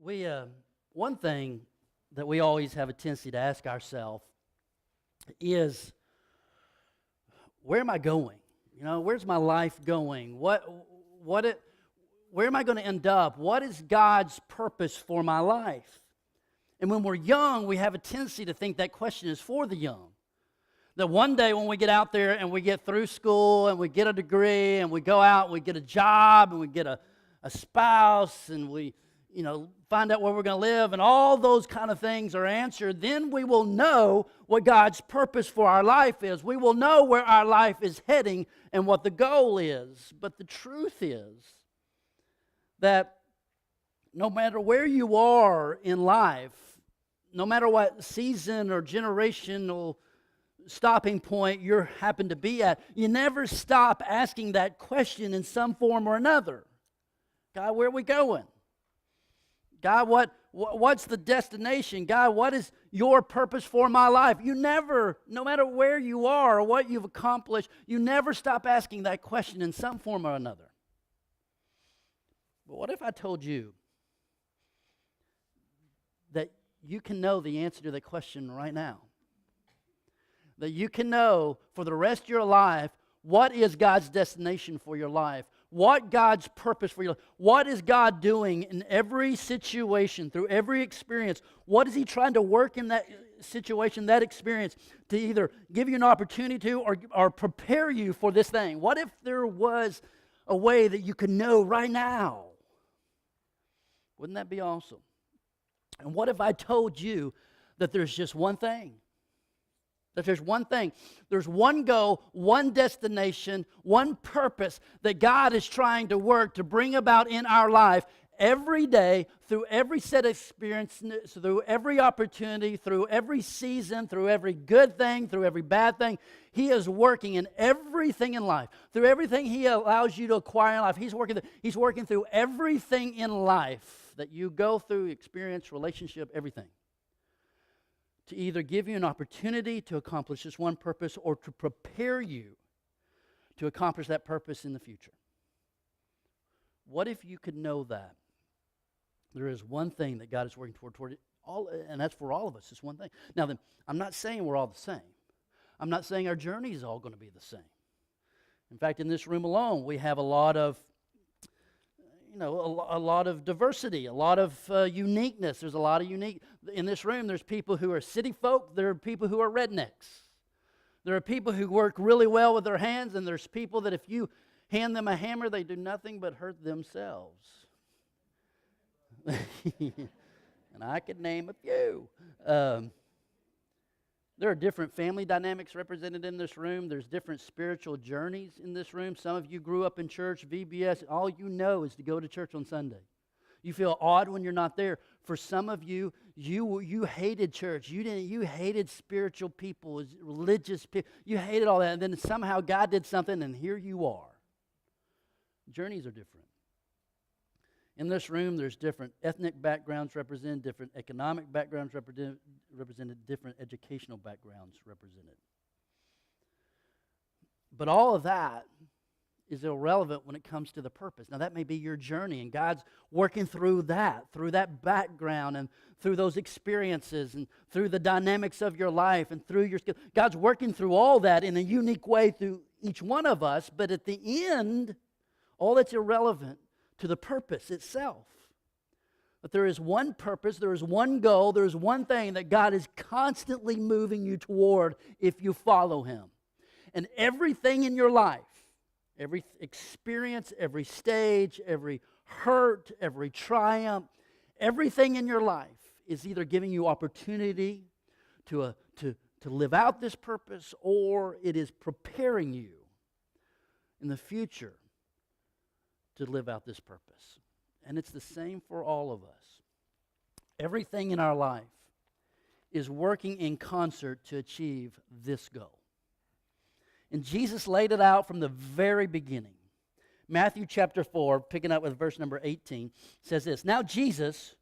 We One thing that we always have a tendency to ask ourselves is, where am I going? You know, where's my life going? Where am I going to end up? What is God's purpose for my life? And when we're young, we have a tendency to think that question is for the young. That one day when we get out there and we get through school and we get a degree and we go out and we get a job and we get a spouse and we, find out where we're going to live and all those kind of things are answered, then we will know what God's purpose for our life is. We will know where our life is heading and what the goal is. But the truth is that no matter where you are in life, no matter what season or generational stopping point you happen to be at, you never stop asking that question in some form or another. God, where are we going? God, what's the destination? God, what is your purpose for my life? You never, no matter where you are or what you've accomplished, you never stop asking that question in some form or another. But what if I told you that you can know the answer to that question right now? That you can know for the rest of your life what is God's destination for your life? What God's purpose for your life? What is God doing in every situation, through every experience? What is He trying to work in that situation, that experience, to either give you an opportunity to or prepare you for this thing? What if there was a way that you could know right now? Wouldn't that be awesome? And what if I told you that there's just one thing? That there's one thing. There's one goal, one destination, one purpose that God is trying to work to bring about in our life every day, through every set of experiences, through every opportunity, through every season, through every good thing, through every bad thing. He is working in everything in life. Through everything He allows you to acquire in life, He's working through everything in life that you go through, experience, relationship, everything, to either give you an opportunity to accomplish this one purpose or to prepare you to accomplish that purpose in the future. What if you could know that there is one thing that God is working toward all, and that's for all of us, it's one thing. Now then, I'm not saying we're all the same. I'm not saying our journey is all going to be the same. In fact, in this room alone, we have a lot of a lot of diversity, a lot of uniqueness. There's a lot of unique. In this room, there's people who are city folk. There are people who are rednecks. There are people who work really well with their hands, and there's people that if you hand them a hammer, they do nothing but hurt themselves. And I could name a few. There are different family dynamics represented in this room. There's different spiritual journeys in this room. Some of you grew up in church, VBS. All you know is to go to church on Sunday. You feel odd when you're not there. For some of you, you hated church. You hated spiritual people, religious people. You hated all that. And then somehow God did something, and here you are. Journeys are different. In this room, there's different ethnic backgrounds represented, different economic backgrounds represented, different educational backgrounds represented. But all of that is irrelevant when it comes to the purpose. Now, that may be your journey, and God's working through that background, and through those experiences, and through the dynamics of your life, and through your skill. God's working through all that in a unique way through each one of us, but at the end, all that's irrelevant to the purpose itself. But there is one purpose, there is one goal, there is one thing that God is constantly moving you toward if you follow Him. And everything in your life, every experience, every stage, every hurt, every triumph, everything in your life is either giving you opportunity to live out this purpose, or it is preparing you in the future to live out this purpose. And it's the same for all of us. Everything in our life is working in concert to achieve this goal. And Jesus laid it out from the very beginning. Matthew chapter 4, picking up with verse number 18, says this: Now Jesus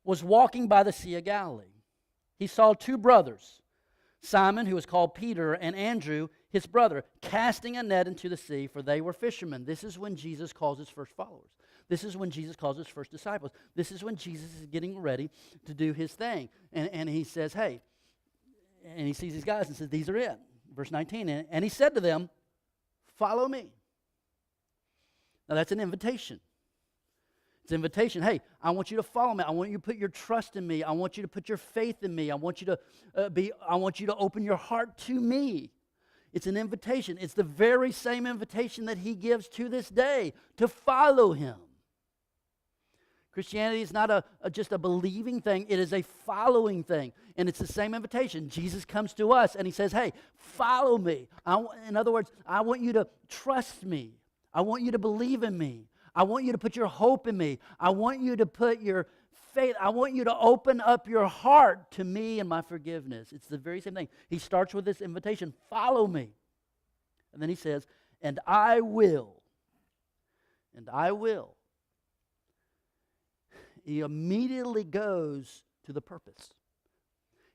was walking by the Sea of Galilee. He saw two brothers, Simon, who was called Peter, and Andrew, his brother, casting a net into the sea, for they were fishermen. This is when Jesus calls his first followers. This is when Jesus calls his first disciples. This is when Jesus is getting ready to do his thing. And he says, hey, and he sees these guys and says, these are it. Verse 19, and he said to them, follow me. Now that's an invitation. It's an invitation. Hey, I want you to follow me. I want you to put your trust in me. I want you to put your faith in me. I want you to open your heart to me. It's an invitation. It's the very same invitation that he gives to this day, to follow him. Christianity is not just a believing thing. It is a following thing. And it's the same invitation. Jesus comes to us and he says, hey, follow me. In other words, I want you to trust me. I want you to believe in me. I want you to put your hope in me. I want you to put your faith. I want you to open up your heart to me and my forgiveness. It's the very same thing. He starts with this invitation, follow me. And then he says, and I will. And I will. He immediately goes to the purpose.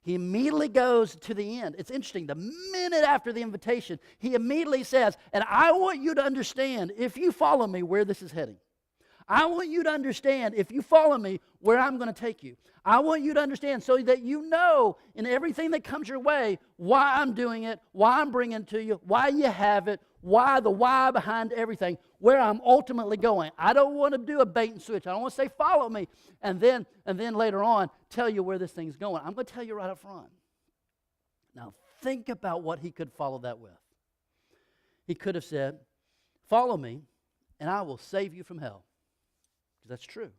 He immediately goes to the end. It's interesting. The minute after the invitation, he immediately says, and I want you to understand, if you follow me, where this is heading. I want you to understand, if you follow me, where I'm going to take you. I want you to understand so that you know in everything that comes your way why I'm doing it, why I'm bringing it to you, why you have it, why behind everything, where I'm ultimately going. I don't want to do a bait and switch. I don't want to say follow me and then later on tell you where this thing's going. I'm going to tell you right up front. Now think about what he could follow that with. He could have said, follow me and I will save you from hell. Because that's true.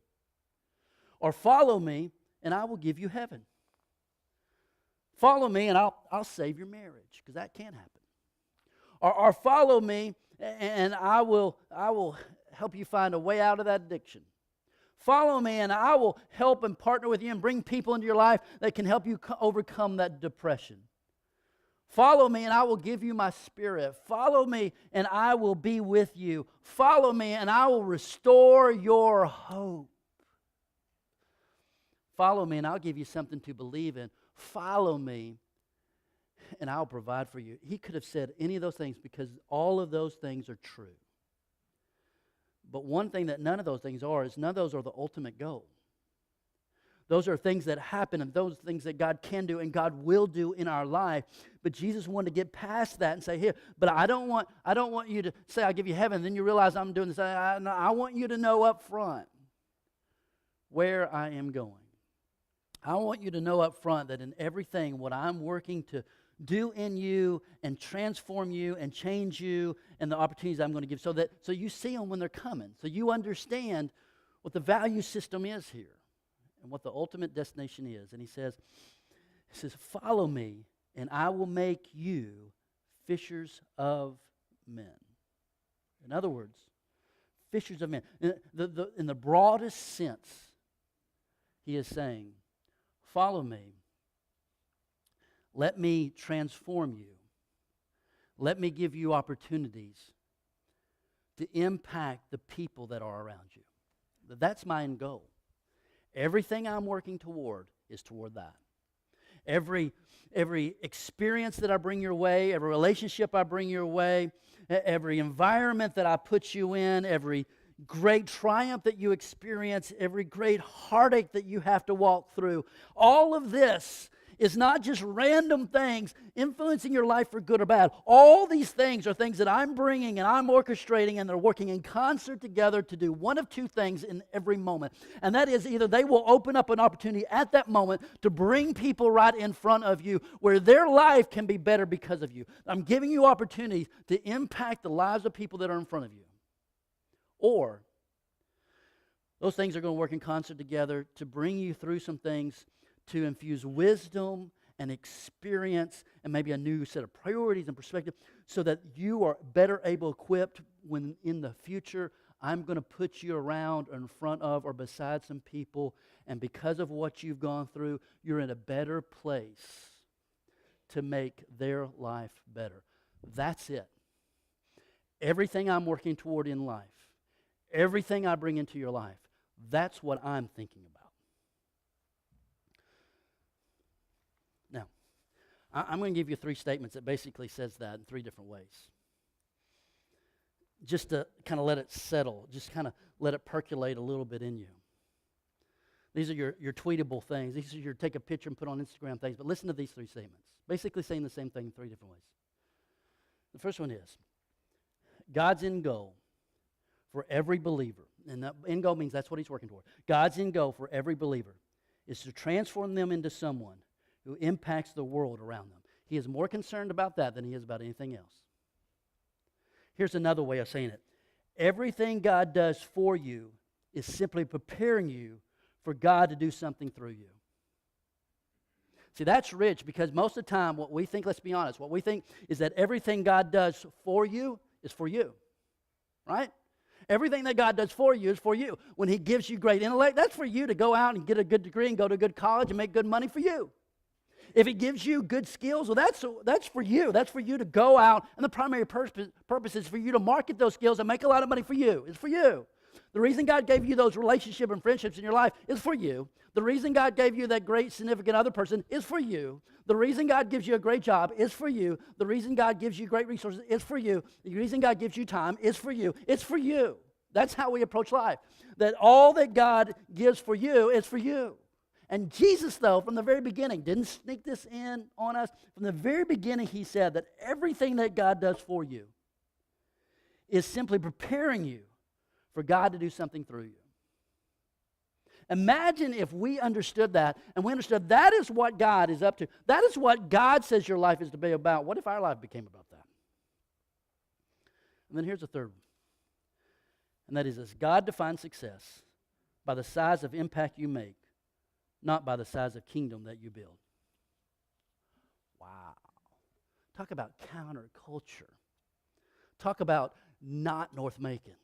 Or follow me and I will give you heaven. Follow me and I'll save your marriage, because that can happen. Or follow me and I will help you find a way out of that addiction. Follow me and I will help and partner with you and bring people into your life that can help you overcome that depression. Follow me and I will give you my spirit. Follow me and I will be with you. Follow me and I will restore your hope. Follow me and I'll give you something to believe in. Follow me and I'll provide for you. He could have said any of those things because all of those things are true. But one thing that none of those things are is none of those are the ultimate goal. Those are things that happen and those things that God can do and God will do in our life. But Jesus wanted to get past that and say, here, but I don't want you to say, I'll give you heaven, and then you realize I'm doing this. I want you to know up front where I am going. I want you to know up front that in everything, what I'm working to do in you and transform you and change you and the opportunities I'm going to give so you see them when they're coming. So you understand what the value system is here and what the ultimate destination is. And he says, follow me and I will make you fishers of men. In other words, fishers of men. In the broadest sense, he is saying, follow me. Let me transform you. Let me give you opportunities to impact the people that are around you. That's my end goal. Everything I'm working toward is toward that. Every experience that I bring your way, every relationship I bring your way, every environment that I put you in, every great triumph that you experience, every great heartache that you have to walk through, all of this is not just random things influencing your life for good or bad. All these things are things that I'm bringing and I'm orchestrating, and they're working in concert together to do one of two things in every moment. And that is, either they will open up an opportunity at that moment to bring people right in front of you where their life can be better because of you. I'm giving you opportunities to impact the lives of people that are in front of you. Or those things are going to work in concert together to bring you through some things, to infuse wisdom and experience and maybe a new set of priorities and perspective so that you are better able equipped when in the future I'm going to put you around or in front of or beside some people, and because of what you've gone through, you're in a better place to make their life better. That's it. Everything I'm working toward in life, everything I bring into your life, that's what I'm thinking about. Now, I'm going to give you 3 statements that basically says that in 3 different ways. Just to kind of let it settle. Just kind of let it percolate a little bit in you. These are your tweetable things. These are your take a picture and put on Instagram things. But listen to these three statements. Basically saying the same thing in three different ways. The first one is, God's end goal for every believer, and that end goal means that's what he's working toward. God's end goal for every believer is to transform them into someone who impacts the world around them. He is more concerned about that than he is about anything else. Here's another way of saying it. Everything God does for you is simply preparing you for God to do something through you. See, that's rich because most of the time what we think, let's be honest, what we think is that everything God does for you is for you, right? Everything that God does for you is for you. When he gives you great intellect, that's for you to go out and get a good degree and go to a good college and make good money for you. If he gives you good skills, well, that's for you. That's for you to go out, and the primary purpose is for you to market those skills and make a lot of money for you. It's for you. The reason God gave you those relationships and friendships in your life is for you. The reason God gave you that great significant other person is for you. The reason God gives you a great job is for you. The reason God gives you great resources is for you. The reason God gives you time is for you. It's for you. That's how we approach life. That all that God gives for you is for you. And Jesus, though, from the very beginning, didn't sneak this in on us. From the very beginning, he said that everything that God does for you is simply preparing you for God to do something through you. Imagine if we understood that, and we understood that is what God is up to. That is what God says your life is to be about. What if our life became about that? And then here's the third one. And that is this: God defines success by the size of impact you make, not by the size of kingdom that you build. Wow. Talk about counterculture. Talk about not North Macon.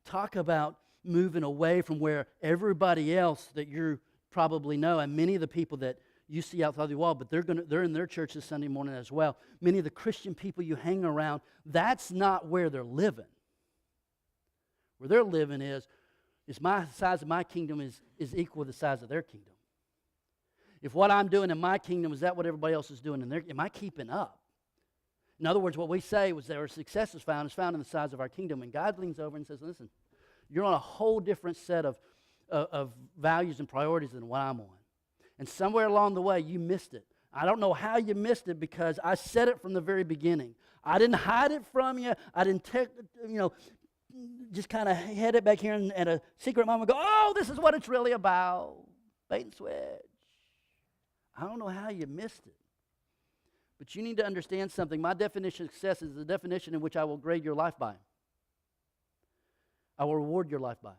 Talk about moving away from where everybody else that you probably know, and many of the people that you see outside the wall, but they're in their church this Sunday morning as well. Many of the Christian people you hang around, that's not where they're living. Where they're living is my size of my kingdom is equal to the size of their kingdom. If what I'm doing in my kingdom is that what everybody else is doing in their, am I keeping up? In other words, what we say was that our success is found in the size of our kingdom. And God leans over and says, listen, you're on a whole different set of values and priorities than what I'm on. And somewhere along the way, you missed it. I don't know how you missed it because I said it from the very beginning. I didn't hide it from you. I didn't just kind of head it back here and at a secret moment go, oh, this is what it's really about. Bait and switch. I don't know how you missed it. But you need to understand something. My definition of success is the definition in which I will grade your life by. I will reward your life by.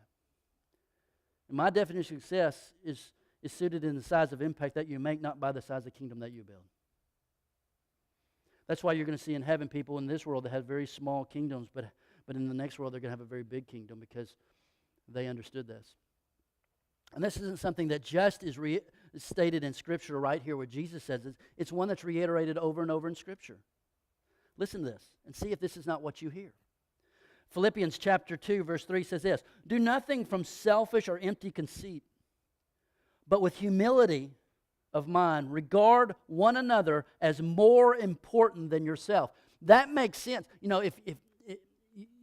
And my definition of success is suited in the size of impact that you make, not by the size of kingdom that you build. That's why you're going to see in heaven people in this world that have very small kingdoms, but in the next world they're going to have a very big kingdom because they understood this. And this isn't something that just is stated in Scripture right here where Jesus says it. It's one that's reiterated over and over in Scripture. Listen to this and see if this is not what you hear. Philippians chapter 2, verse 3 says this: do nothing from selfish or empty conceit, but with humility of mind, regard one another as more important than yourself. That makes sense. You know,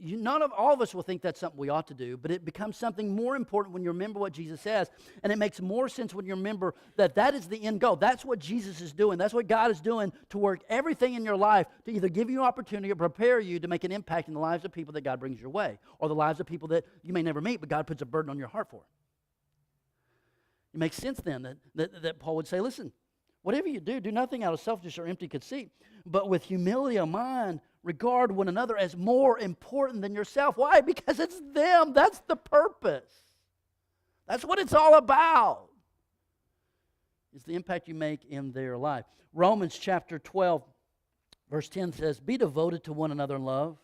none of all of us will think that's something we ought to do, but it becomes something more important when you remember what Jesus says, and it makes more sense when you remember that is the end goal. That's what Jesus is doing. That's what God is doing to work everything in your life to either give you an opportunity or prepare you to make an impact in the lives of people that God brings your way, or the lives of people that you may never meet, but God puts a burden on your heart for. It makes sense then that Paul would say, listen, whatever you do, do nothing out of selfishness or empty conceit, but with humility of mind, regard one another as more important than yourself. Why? Because it's them. That's the purpose. That's what it's all about. It's the impact you make in their life. Romans chapter 12, verse 10 says, be devoted to one another in love.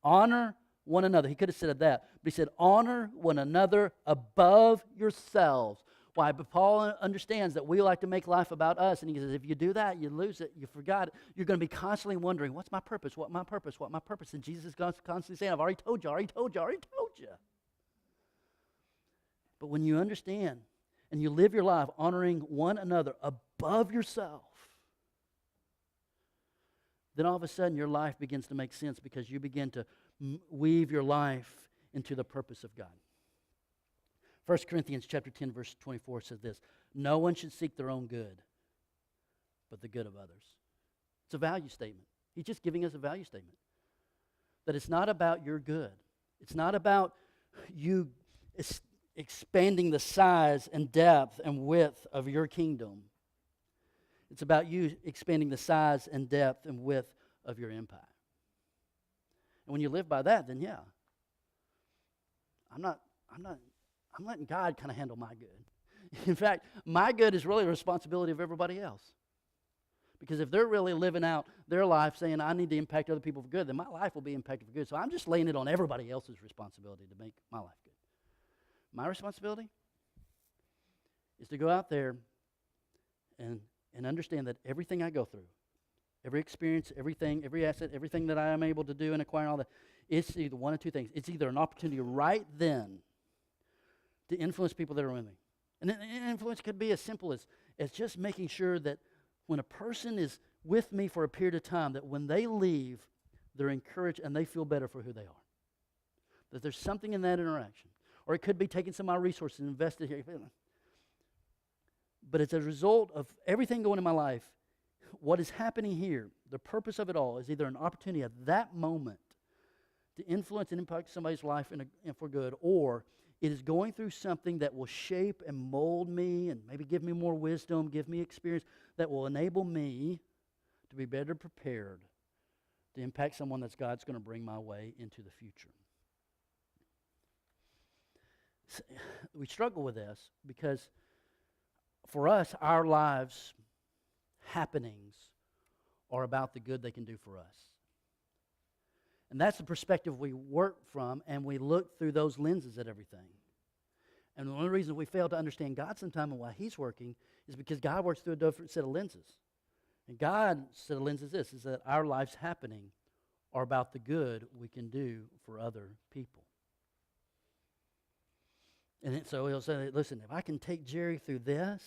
Honor one another. He could have said that, but he said, honor one another above yourselves. Why? But Paul understands that we like to make life about us, and he says, if you do that, you lose it, you forgot it. You're going to be constantly wondering, what's my purpose, what my purpose, what my purpose? And Jesus is constantly saying, I've already told you, already told you, already told you. But when you understand and you live your life honoring one another above yourself, then all of a sudden your life begins to make sense because you begin to weave your life into the purpose of God. 1 Corinthians chapter 10, verse 24 says this, no one should seek their own good, but the good of others. It's a value statement. He's just giving us a value statement. That it's not about your good. It's not about you expanding the size and depth and width of your kingdom. It's about you expanding the size and depth and width of your empire. And when you live by that, then yeah, I'm letting God kind of handle my good. In fact, my good is really a responsibility of everybody else. Because if they're really living out their life saying, I need to impact other people for good, then my life will be impacted for good. So I'm just laying it on everybody else's responsibility to make my life good. My responsibility is to go out there and understand that everything I go through, every experience, everything, every asset, everything that I am able to do and acquire and all that, it's either one of two things. It's either an opportunity right then to influence people that are with me. And influence could be as simple as just making sure that when a person is with me for a period of time, that when they leave, they're encouraged and they feel better for who they are. That there's something in that interaction. Or it could be taking some of my resources and investing here. But as a result of everything going in my life, what is happening here, the purpose of it all is either an opportunity at that moment to influence and impact somebody's life and for good, or it is going through something that will shape and mold me and maybe give me more wisdom, give me experience that will enable me to be better prepared to impact someone that God's going to bring my way into the future. So, we struggle with this because for us, our lives, happenings, are about the good they can do for us. And that's the perspective we work from, and we look through those lenses at everything. And one of the reasons we fail to understand God sometimes and why He's working is because God works through a different set of lenses. And God's set of lenses is that our lives happening are about the good we can do for other people. And so He'll say, listen, if I can take Jerry through this,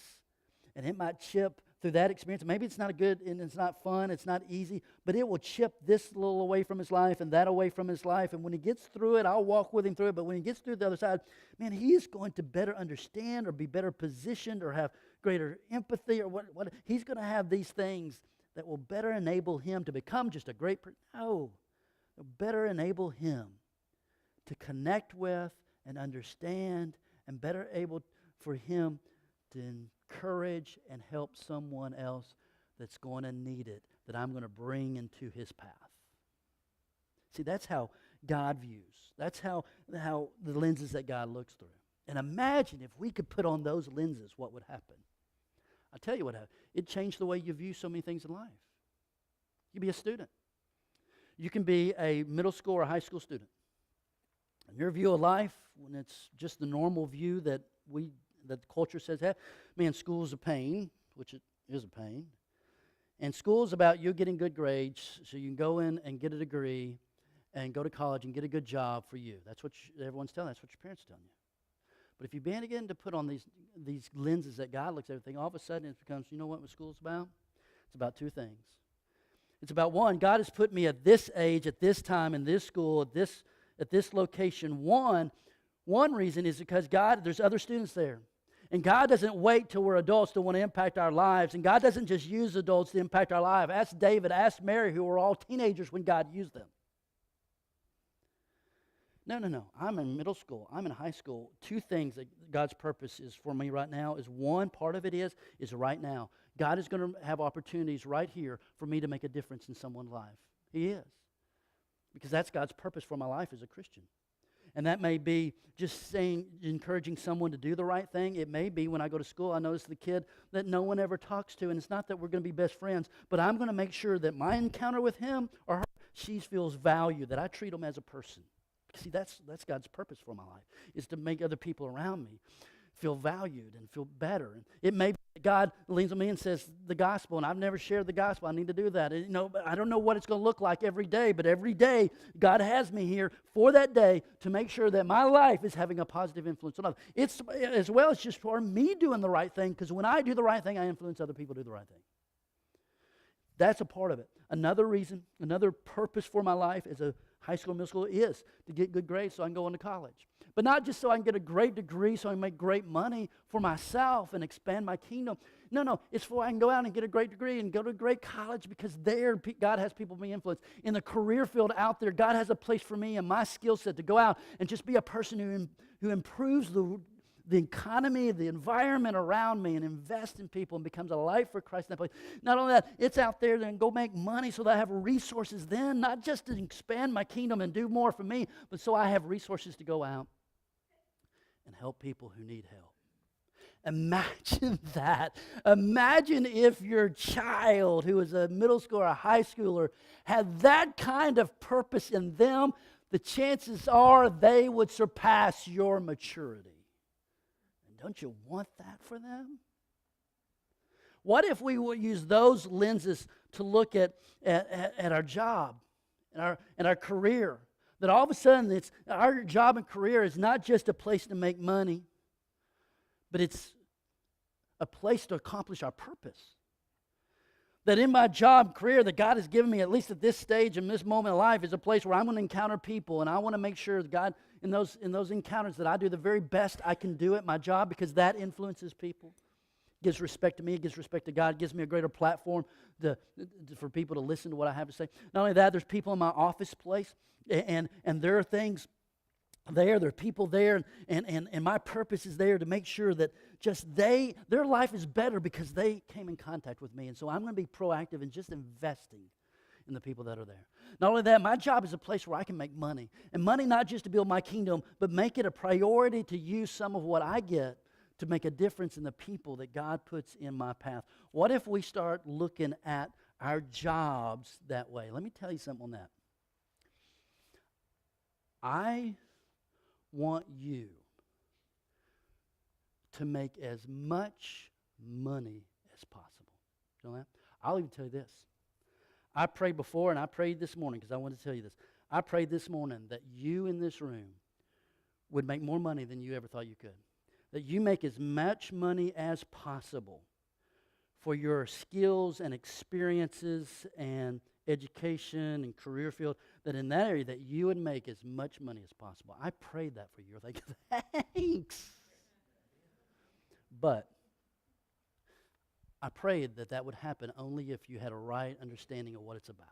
and it might chip through that experience. Maybe it's not good and it's not fun, it's not easy, but it will chip this little away from his life and that away from his life. And when he gets through it, I'll walk with him through it. But when he gets through the other side, man, he is going to better understand or be better positioned or have greater empathy or what he's going to have these things that will better enable him to become just a great person. No, they'll better enable him to connect with and understand and better able for him to encourage and help someone else that's going to need it, that I'm going to bring into his path. See, that's how God views. That's how the lenses that God looks through. And imagine if we could put on those lenses, what would happen? I'll tell you what happened. It changed the way you view so many things in life. You can be a student. You can be a middle school or high school student. And your view of life, when it's just the normal view that the culture says, hey, man, school is a pain, which it is a pain. And school is about you getting good grades so you can go in and get a degree and go to college and get a good job for you. That's what everyone's telling you. That's what your parents are telling you. But if you begin to put on these lenses that God looks at everything, all of a sudden it becomes, you know what school's about? It's about two things. It's about, one, God has put me at this age, at this time, in this school, at this location. One reason is because there's other students there. And God doesn't wait till we're adults to want to impact our lives. And God doesn't just use adults to impact our life. Ask David, ask Mary, who were all teenagers when God used them. No. I'm in middle school. I'm in high school. Two things that God's purpose is for me right now is, one, part of it is right now. God is going to have opportunities right here for me to make a difference in someone's life. He is. Because that's God's purpose for my life as a Christian. And that may be just encouraging someone to do the right thing. It may be when I go to school, I notice the kid that no one ever talks to, and it's not that we're going to be best friends, but I'm going to make sure that my encounter with him or her, she feels valued, that I treat them as a person. See, that's God's purpose for my life, is to make other people around me feel valued and feel better. And it may be that God leans on me and says the gospel, and I've never shared the gospel. I need to do that. And, I don't know what it's going to look like every day, but every day God has me here for that day to make sure that my life is having a positive influence on others. It's as well as just for me doing the right thing, because when I do the right thing, I influence other people to do the right thing. That's a part of it. Another reason, another purpose for my life as a high school, middle school is to get good grades so I can go into college. But not just so I can get a great degree so I can make great money for myself and expand my kingdom. No, it's for I can go out and get a great degree and go to a great college because there God has people being influenced. In the career field out there, God has a place for me and my skill set to go out and just be a person who improves the economy, the environment around me, and invest in people and becomes a light for Christ in that place. Not only that, it's out there and go make money so that I have resources then, not just to expand my kingdom and do more for me, but so I have resources to go out and help people who need help. Imagine that. Imagine if your child, who is a middle schooler or a high schooler, had that kind of purpose in them. The chances are they would surpass your maturity. And don't you want that for them? What if we would use those lenses to look at our job and our career? That all of a sudden, it's our job and career is not just a place to make money, but it's a place to accomplish our purpose. That in my job career that God has given me, at least at this stage in this moment of life, is a place where I'm going to encounter people, and I want to make sure that God, in those encounters, that I do the very best I can do at my job, because that influences people. It gives respect to me, it gives respect to God, it gives me a greater platform for people to listen to what I have to say. Not only that, there's people in my office place, and there are things there are people there, and my purpose is there to make sure that just their life is better because they came in contact with me. And so I'm going to be proactive in just investing in the people that are there. Not only that, my job is a place where I can make money. And money not just to build my kingdom, but make it a priority to use some of what I get to make a difference in the people that God puts in my path. What if we start looking at our jobs that way? Let me tell you something on that. I want you to make as much money as possible. You know that? I'll even tell you this. I prayed before, and I prayed this morning because I wanted to tell you this. I prayed this morning that you in this room would make more money than you ever thought you could. That you make as much money as possible for your skills and experiences and education and career field, that in that area that you would make as much money as possible. I prayed that for you. I think, thanks. But I prayed that would happen only if you had a right understanding of what it's about.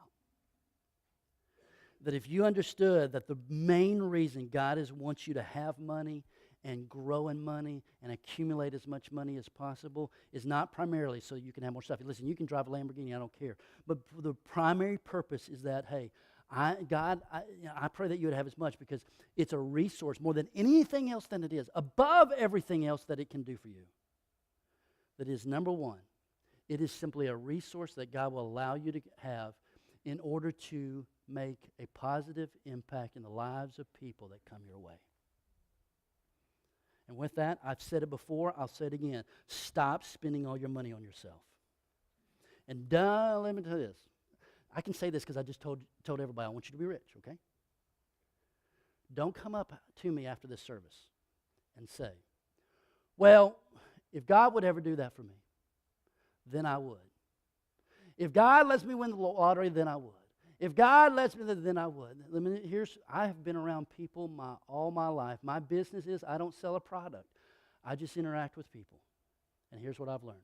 That if you understood that the main reason God wants you to have money and grow in money and accumulate as much money as possible is not primarily so you can have more stuff. Listen, you can drive a Lamborghini, I don't care. But the primary purpose is that, hey, I pray that you would have as much because it's a resource more than anything else than it is, above everything else that it can do for you. That is, number one, it is simply a resource that God will allow you to have in order to make a positive impact in the lives of people that come your way. And with that, I've said it before, I'll say it again. Stop spending all your money on yourself. And let me tell you this. I can say this because I just told everybody I want you to be rich, okay? Don't come up to me after this service and say, well, if God would ever do that for me, then I would. If God lets me win the lottery, then I would. If God lets me, then I would. I have been around people all my life. My business is I don't sell a product. I just interact with people. And here's what I've learned.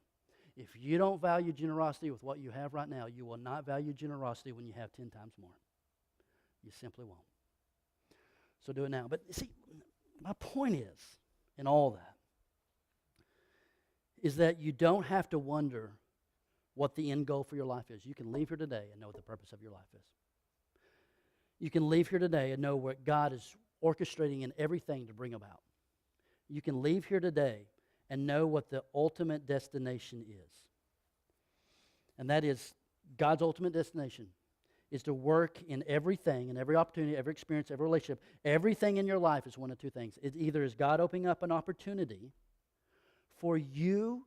If you don't value generosity with what you have right now, you will not value generosity when you have 10 times more. You simply won't. So do it now. But see, my point in all that, is that you don't have to wonder what the end goal for your life is. You can leave here today and know what the purpose of your life is. You can leave here today and know what God is orchestrating in everything to bring about. You can leave here today and know what the ultimate destination is. And that is, God's ultimate destination is to work in everything, in every opportunity, every experience, every relationship. Everything in your life is one of two things. It either is God opening up an opportunity for you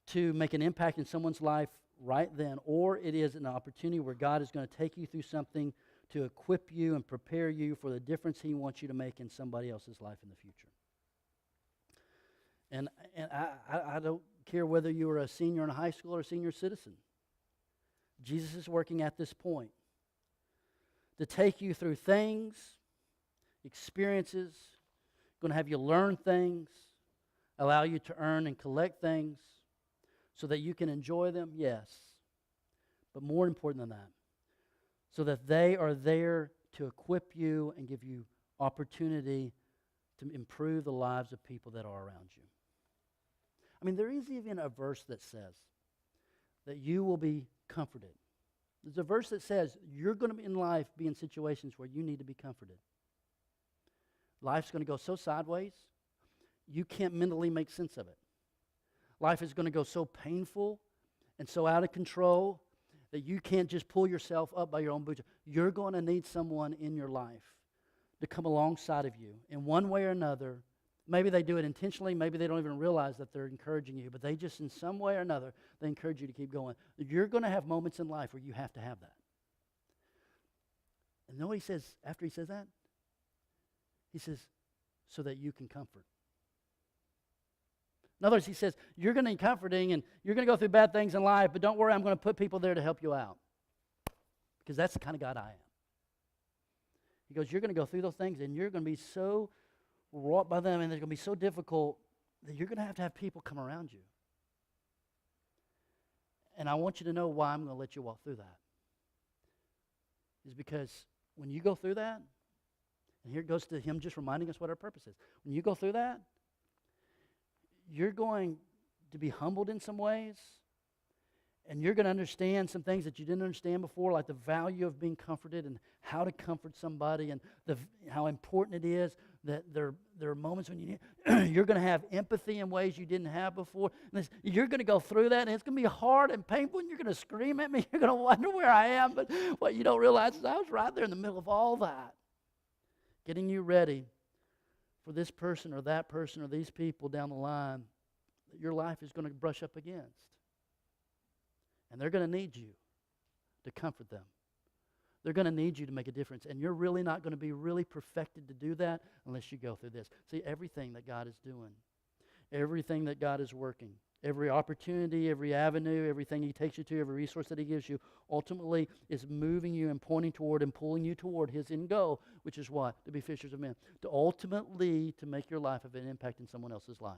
to make an impact in someone's life right then, or it is an opportunity where God is going to take you through something to equip you and prepare you for the difference He wants you to make in somebody else's life in the future. And I don't care whether you are a senior in high school or a senior citizen. Jesus is working at this point to take you through things, experiences, going to have you learn things, allow you to earn and collect things so that you can enjoy them? Yes. But more important than that, so that they are there to equip you and give you opportunity to improve the lives of people that are around you. I mean, there is even a verse that says that you will be comforted. There's a verse that says you're going to be in life be in situations where you need to be comforted. Life's going to go so sideways, you can't mentally make sense of it. Life is going to go so painful and so out of control that you can't just pull yourself up by your own bootstraps. You're going to need someone in your life to come alongside of you in one way or another. Maybe they do it intentionally. Maybe they don't even realize that they're encouraging you. But they just, in some way or another, they encourage you to keep going. You're going to have moments in life where you have to have that. And you know what he says after he says that? He says, so that you can comfort. In other words, he says, you're going to need comforting and you're going to go through bad things in life, but don't worry, I'm going to put people there to help you out. Because that's the kind of God I am. He goes, you're going to go through those things and you're going to be so wrought by them and they're going to be so difficult that you're going to have people come around you. And I want you to know why I'm going to let you walk through that. Is because when you go through that, and here it goes to him just reminding us what our purpose is. When you go through that, you're going to be humbled in some ways, and you're going to understand some things that you didn't understand before, like the value of being comforted and how to comfort somebody and how important it is that there are moments when you're going to have empathy in ways you didn't have before. And you're going to go through that, and it's going to be hard and painful, and you're going to scream at me. You're going to wonder where I am, but what you don't realize is I was right there in the middle of all that, getting you ready for this person or that person or these people down the line that your life is going to brush up against. And they're going to need you to comfort them. They're going to need you to make a difference. And you're really not going to be really perfected to do that unless you go through this. See, everything that God is doing, everything that God is working, every opportunity, every avenue, everything He takes you to, every resource that He gives you, ultimately is moving you and pointing toward and pulling you toward His end goal, which is what? To be fishers of men. To ultimately to make your life have an impact in someone else's life.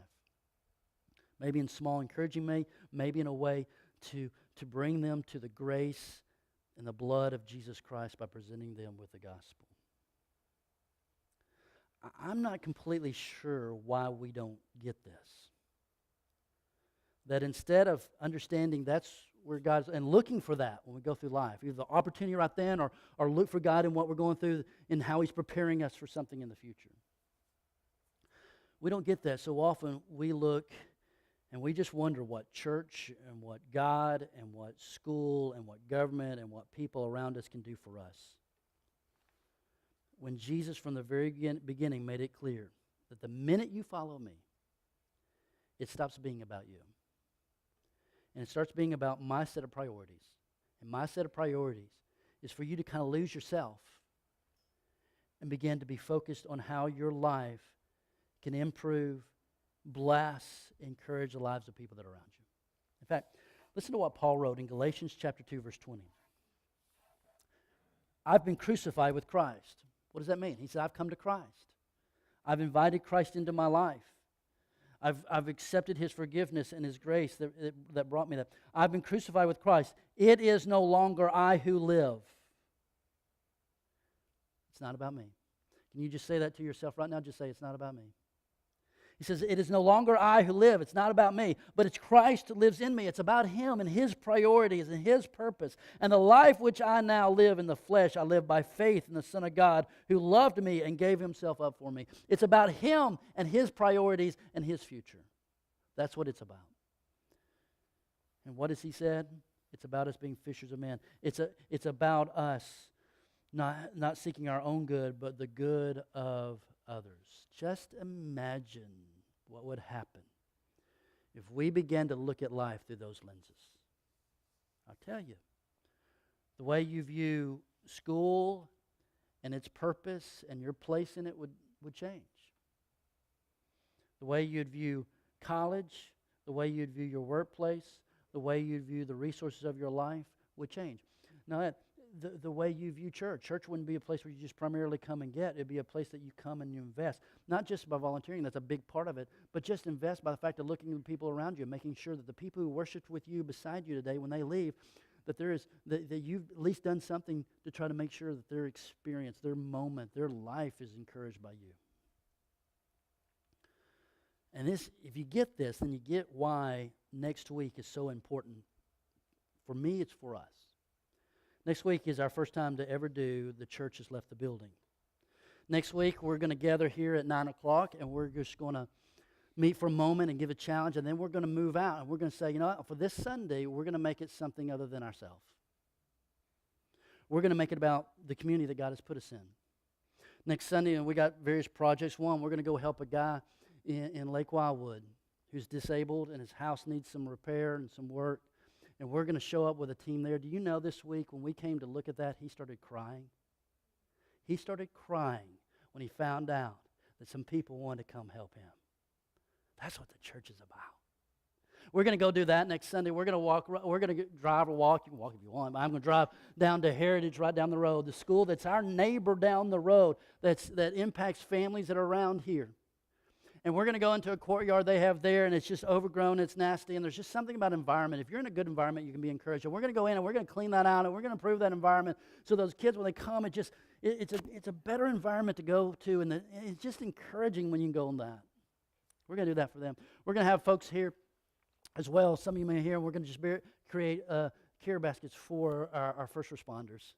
Maybe in small encouraging, maybe in a way to bring them to the grace and the blood of Jesus Christ by presenting them with the gospel. I'm not completely sure why we don't get this. That instead of understanding that's where God's, and looking for that when we go through life, either the opportunity right then or look for God in what we're going through and how He's preparing us for something in the future. We don't get that. So often we look and we just wonder what church and what God and what school and what government and what people around us can do for us. When Jesus from the very beginning made it clear that the minute you follow me, it stops being about you. And it starts being about my set of priorities. And my set of priorities is for you to kind of lose yourself and begin to be focused on how your life can improve, bless, encourage the lives of people that are around you. In fact, listen to what Paul wrote in Galatians chapter 2, verse 20. I've been crucified with Christ. What does that mean? He said, I've come to Christ. I've invited Christ into my life. I've accepted His forgiveness and His grace that brought me that. I've been crucified with Christ. It is no longer I who live. It's not about me. Can you just say that to yourself right now? Just say, it's not about me. He says, it is no longer I who live. It's not about me, but it's Christ who lives in me. It's about Him and His priorities and His purpose. And the life which I now live in the flesh, I live by faith in the Son of God who loved me and gave Himself up for me. It's about Him and His priorities and His future. That's what it's about. And what has He said? It's about us being fishers of men. It's about us not seeking our own good, but the good of others. Just imagine what would happen if we began to look at life through those lenses. I'll tell you, the way you view school and its purpose and your place in it would change. The way you'd view college, the way you'd view your workplace, the way you'd view the resources of your life would change. Now, the way you view church. Church wouldn't be a place where you just primarily come and get. It'd be a place that you come and you invest. Not just by volunteering, that's a big part of it, but just invest by the fact of looking at the people around you and making sure that the people who worshiped with you beside you today, when they leave, that that you've at least done something to try to make sure that their experience, their moment, their life is encouraged by you. And this, if you get this, then you get why next week is so important. For me, it's for us. Next week is our first time to ever do The Church Has Left the Building. Next week, we're going to gather here at 9 o'clock, and we're just going to meet for a moment and give a challenge, and then we're going to move out, and we're going to say, you know what, for this Sunday, we're going to make it something other than ourselves. We're going to make it about the community that God has put us in. Next Sunday, and we got various projects. One, we're going to go help a guy in Lake Wildwood who's disabled, and his house needs some repair and some work. And we're going to show up with a team there. Do you know this week when we came to look at that, he started crying? He started crying when he found out that some people wanted to come help him. That's what the church is about. We're going to go do that next Sunday. We're going to walk. We're going to drive or walk. You can walk if you want. But I'm going to drive down to Heritage, right down the road, the school that's our neighbor down the road that impacts families that are around here. And we're going to go into a courtyard they have there, and it's just overgrown, it's nasty, and there's just something about environment. If you're in a good environment, you can be encouraged. And we're going to go in, and we're going to clean that out, and we're going to improve that environment so those kids, when they come, it's a better environment to go to, and it's just encouraging when you can go on that. We're going to do that for them. We're going to have folks here as well. Some of you may hear, we're going to just create care baskets for our first responders.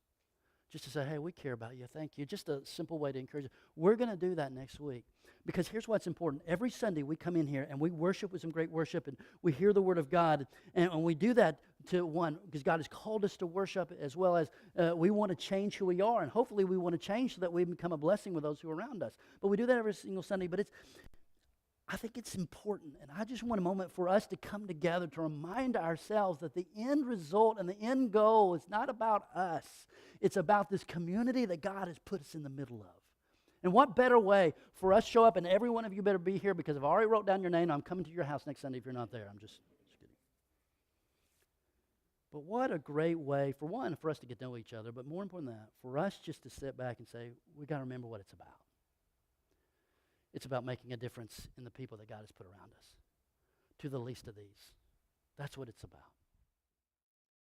Just to say, hey, we care about you, thank you. Just a simple way to encourage you. We're going to do that next week. Because here's what's important. Every Sunday we come in here and we worship with some great worship and we hear the Word of God. And we do that to one, because God has called us to worship, as well as we want to change who we are. And hopefully we want to change so that we become a blessing with those who are around us. But we do that every single Sunday. But I think it's important. And I just want a moment for us to come together to remind ourselves that the end result and the end goal is not about us. It's about this community that God has put us in the middle of. And what better way for us to show up, and every one of you better be here, because I've already wrote down your name. I'm coming to your house next Sunday if you're not there. I'm just kidding. But what a great way, for one, for us to get to know each other, but more important than that, for us just to sit back and say, we got to remember what it's about. It's about making a difference in the people that God has put around us, to the least of these. That's what it's about.